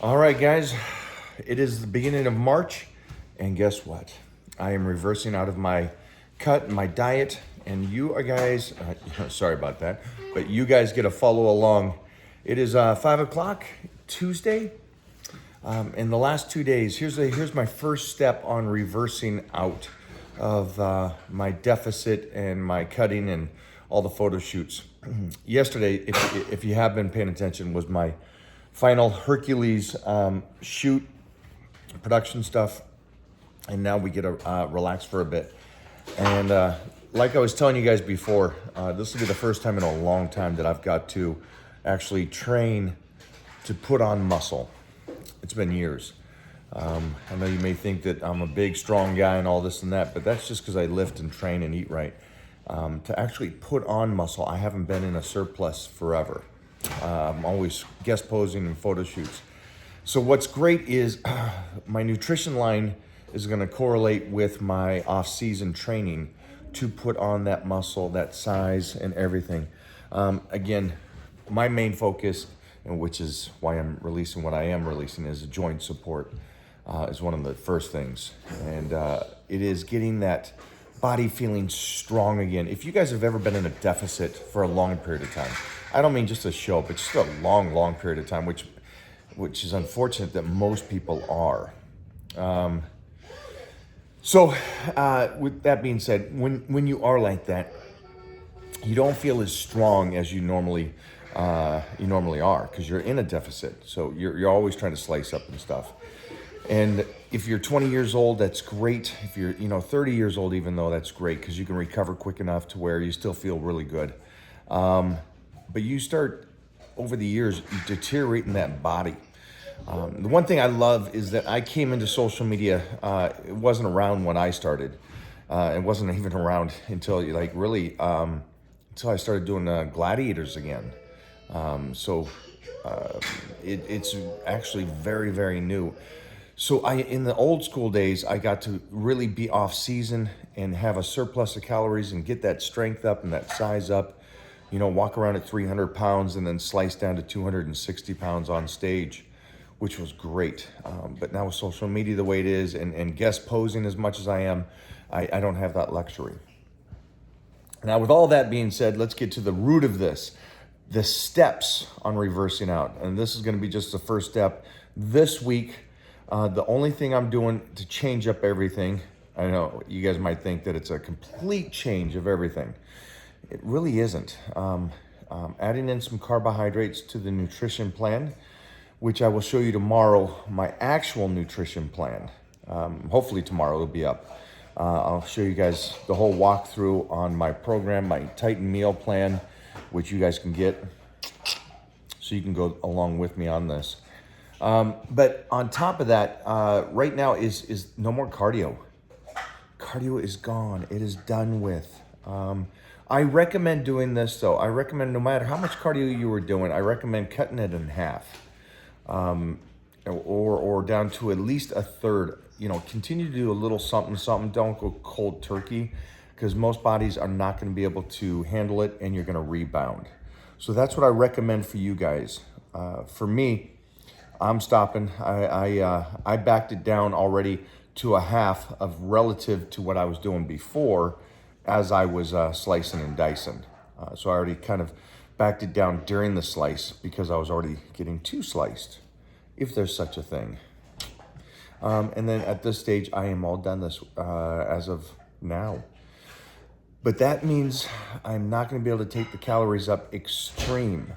All right, guys, it is the beginning of March, and guess what? I am reversing out of my cut and my diet, and you are guys, sorry about that, but you guys get to follow along. It is 5 o'clock Tuesday. In the last 2 days, here's my first step on reversing out of my deficit and my cutting and all the photo shoots. Yesterday, if you have been paying attention, was my final Hercules shoot, production stuff, and now we get to relax for a bit. And like I was telling you guys before, this will be the first time in a long time that I've got to actually train to put on muscle. It's been years. I know you may think that I'm a big, strong guy and all this and that, but that's just because I lift and train and eat right. To actually put on muscle, I haven't been in a surplus forever. I'm always guest posing and photo shoots. So what's great is my nutrition line is going to correlate with my off-season training to put on that muscle, that size, and everything. Again, my main focus, and which is why I'm releasing what I am releasing, is joint support. Is one of the first things, and it is getting that body feeling strong again. If you guys have ever been in a deficit for a long period of time, I don't mean just a show, but just a long period of time, which is unfortunate that most people are. So with that being said, when you are like that, you don't feel as strong as you normally are, because you're in a deficit. So you're always trying to slice up and stuff. And if you're 20 years old, that's great. If you're 30 years old, even though, that's great, because you can recover quick enough to where you still feel really good. But you start, over the years, deteriorating that body. The one thing I love is that I came into social media, it wasn't around when I started. It wasn't even around until until I started doing gladiators again. It's actually very, very new. So in the old school days, I got to really be off season and have a surplus of calories and get that strength up and that size up, walk around at 300 pounds and then slice down to 260 pounds on stage, which was great. But now with social media the way it is and guest posing as much as I am, I don't have that luxury. Now, with all that being said, let's get to the root of this, the steps on reversing out. And this is going to be just the first step. This week, the only thing I'm doing to change up everything, I know you guys might think that it's a complete change of everything. It really isn't. Adding in some carbohydrates to the nutrition plan, which I will show you tomorrow, my actual nutrition plan. Hopefully tomorrow it'll be up. I'll show you guys the whole walkthrough on my program, my Titan meal plan, which you guys can get, so you can go along with me on this. But on top of that, right now is no more cardio. Cardio is gone. It is done with. I recommend doing this though. I recommend, no matter how much cardio you were doing, I recommend cutting it in half, or down to at least a third. Continue to do a little something. Don't go cold turkey, because most bodies are not going to be able to handle it, and you're going to rebound. So that's what I recommend for you guys. For me, I'm stopping. I backed it down already to a half of relative to what I was doing before, as I was slicing and dicing. So I already kind of backed it down during the slice, because I was already getting too sliced, if there's such a thing. And then at this stage, I am all done this as of now. But that means I'm not going to be able to take the calories up extreme,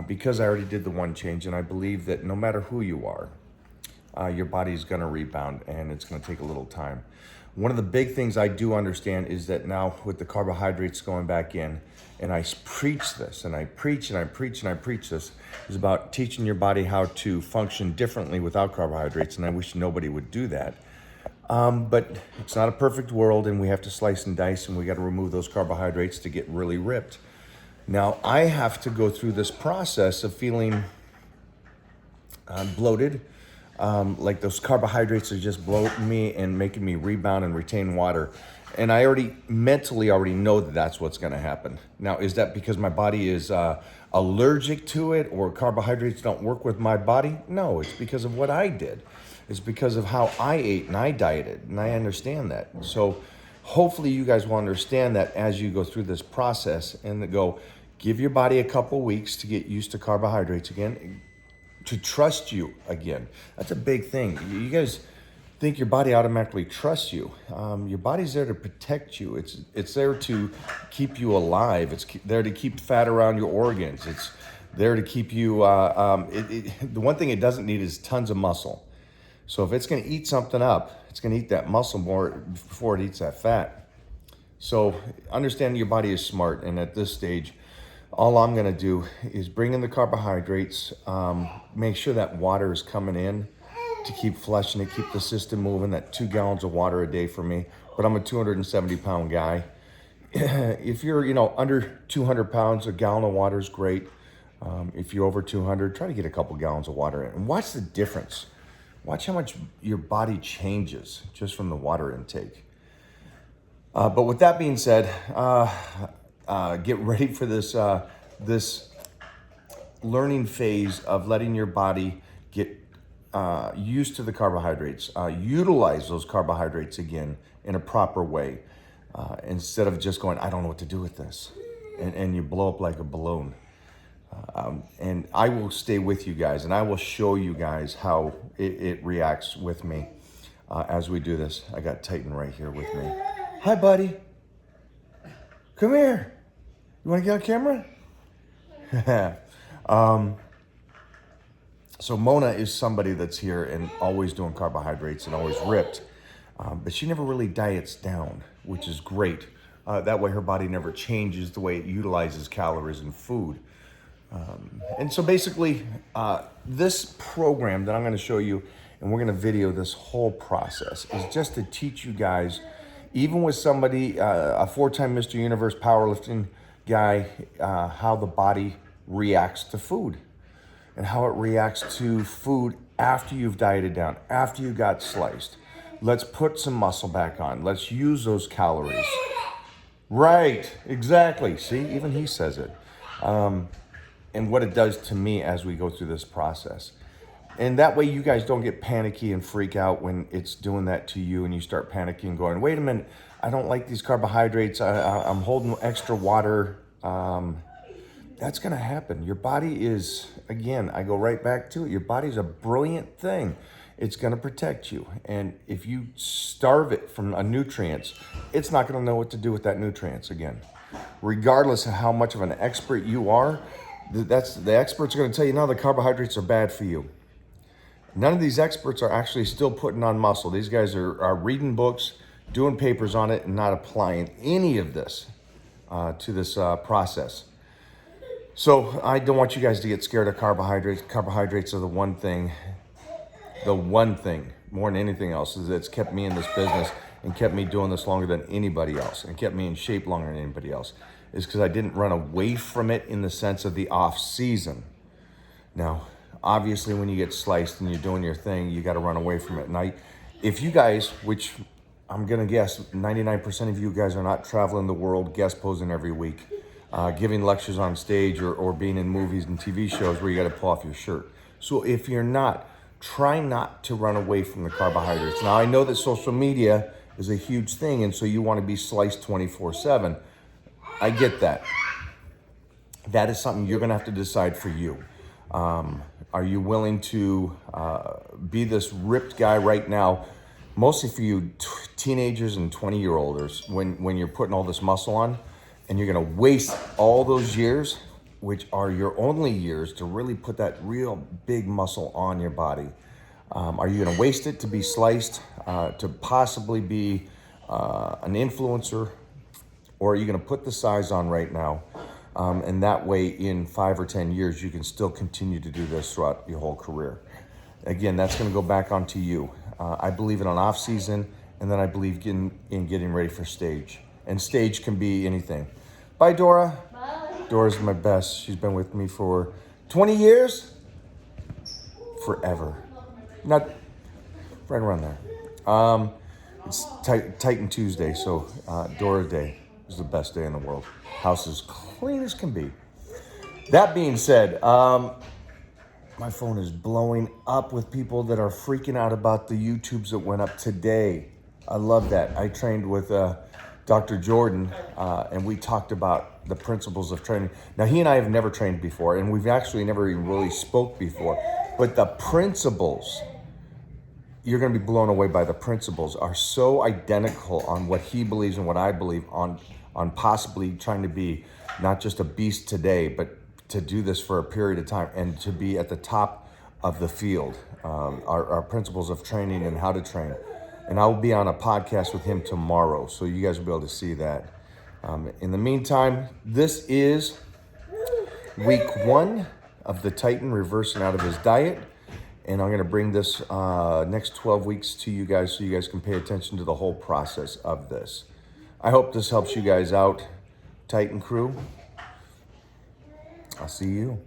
because I already did the one change, and I believe that no matter who you are, your body's going to rebound, and it's going to take a little time. One of the big things I do understand is that now with the carbohydrates going back in, and I preach this, and I preach this, is about teaching your body how to function differently without carbohydrates, and I wish nobody would do that. But it's not a perfect world, and we have to slice and dice, and we got to remove those carbohydrates to get really ripped. Now, I have to go through this process of feeling bloated, like those carbohydrates are just bloating me and making me rebound and retain water. And I mentally already know that that's what's going to happen. Now, is that because my body is allergic to it, or carbohydrates don't work with my body? No, it's because of what I did. It's because of how I ate and I dieted, and I understand that. So hopefully you guys will understand that as you go through this process, and give your body a couple weeks to get used to carbohydrates again, to trust you again. That's a big thing. You guys think your body automatically trusts you. Your body's there to protect you. It's there to keep you alive. It's there to keep fat around your organs. It's there to keep you, the one thing it doesn't need is tons of muscle. So if it's gonna eat something up, it's gonna eat that muscle more before it eats that fat. So understanding your body is smart, and at this stage, all I'm gonna do is bring in the carbohydrates, make sure that water is coming in to keep flushing it, keep the system moving, that 2 gallons of water a day for me. But I'm a 270-pound guy. If you're, under 200 pounds, a gallon of water is great. If you're over 200, try to get a couple gallons of water in. And watch the difference. Watch how much your body changes just from the water intake. But with that being said, get ready for this learning phase of letting your body get used to the carbohydrates, utilize those carbohydrates again in a proper way, instead of just going, I don't know what to do with this, and you blow up like a balloon. And I will stay with you guys, and I will show you guys how it reacts with me as we do this. I got Titan right here with me. Hi, buddy. Come here. You want to get on camera? So Mona is somebody that's here and always doing carbohydrates and always ripped, but she never really diets down, which is great. That way her body never changes the way it utilizes calories and food. And so basically, this program that I'm going to show you, and we're going to video this whole process, is just to teach you guys, even with somebody, a 4-time Mr. Universe powerlifting guy, how the body reacts to food. And how it reacts to food after you've dieted down, after you got sliced. Let's put some muscle back on. Let's use those calories. Right, exactly. See, even he says it. And what it does to me as we go through this process. And that way you guys don't get panicky and freak out when it's doing that to you, and you start panicking going, wait a minute, I don't like these carbohydrates. I'm holding extra water. That's going to happen. Your body is, again, I go right back to it. Your body's a brilliant thing. It's going to protect you. And if you starve it from nutrients, it's not going to know what to do with that nutrients again. Regardless of how much of an expert you are, the experts are going to tell you, no, the carbohydrates are bad for you. None of these experts are actually still putting on muscle. These guys are reading books, doing papers on it, and not applying any of this to this process. So I don't want you guys to get scared of carbohydrates. Carbohydrates are the one thing, more than anything else, is that's kept me in this business and kept me doing this longer than anybody else, and kept me in shape longer than anybody else, is because I didn't run away from it in the sense of the off season. Now, obviously when you get sliced and you're doing your thing, you got to run away from it. And if you guys, which I'm going to guess 99% of you guys are not traveling the world, guest posing every week, giving lectures on stage, or being in movies and TV shows where you got to pull off your shirt. So if you're not, try not to run away from the carbohydrates. Now, I know that social media is a huge thing, and so you want to be sliced 24/7. I get that. That is something you're going to have to decide for you. Are you willing to be this ripped guy right now? Mostly for you teenagers and 20-year-olders, when you're putting all this muscle on, and you're going to waste all those years, which are your only years, to really put that real big muscle on your body. Are you going to waste it to be sliced, to possibly be an influencer? Or are you going to put the size on right now? And that way, in 5 or 10 years, you can still continue to do this throughout your whole career. Again, that's going to go back onto you. I believe in an off season, and then I believe in getting ready for stage. And stage can be anything. Bye, Dora. Bye. Dora's my best. She's been with me for 20 years? Forever. Not right around there. It's Titan Tuesday, so Dora Day is the best day in the world. House is clean as can be. That being said, my phone is blowing up with people that are freaking out about the YouTubes that went up today. I love that. I trained with Dr. Jordan, and we talked about the principles of training. Now, he and I have never trained before, and we've actually never even really spoke before. But the principles, you're going to be blown away by the principles, are so identical on what he believes and what I believe on possibly trying to be not just a beast today, but to do this for a period of time and to be at the top of the field, our principles of training and how to train. And I'll be on a podcast with him tomorrow, so you guys will be able to see that. In the meantime, this is week 1 of the Titan reversing out of his diet. And I'm going to bring this next 12 weeks to you guys so you guys can pay attention to the whole process of this. I hope this helps you guys out, Titan crew. I'll see you.